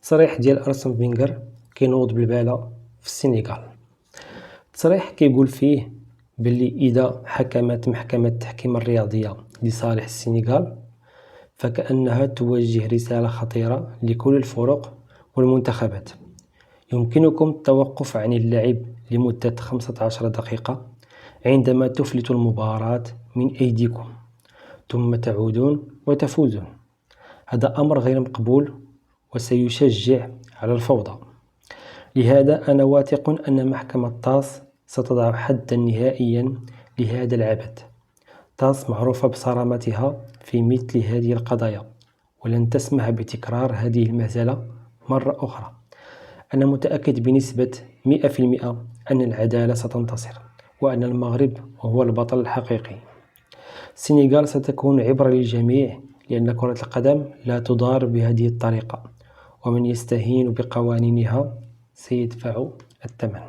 تصريح ديال أرسن فينغر كينوض بالبالة في السنغال. التصريح كيقول فيه باللي إذا حكمت محكمة التحكيم الرياضية لصالح السنغال فكأنها توجه رسالة خطيرة لكل الفرق والمنتخبات. يمكنكم التوقف عن اللعب لمدة 15 دقيقة عندما تفلت المباراة من أيديكم ثم تعودون وتفوزون. هذا أمر غير مقبول وسيشجع على الفوضى. لهذا أنا واثق أن محكمة طاس ستضع حدا نهائيا لهذا العبث. طاس معروفة بصرامتها في مثل هذه القضايا ولن تسمح بتكرار هذه المهزلة مرة أخرى. أنا متأكد بنسبة 100% أن العدالة ستنتصر وأن المغرب هو البطل الحقيقي. السنغال ستكون عبرة للجميع لأن كرة القدم لا تدار بهذه الطريقة، ومن يستهين بقوانينها سيدفع الثمن.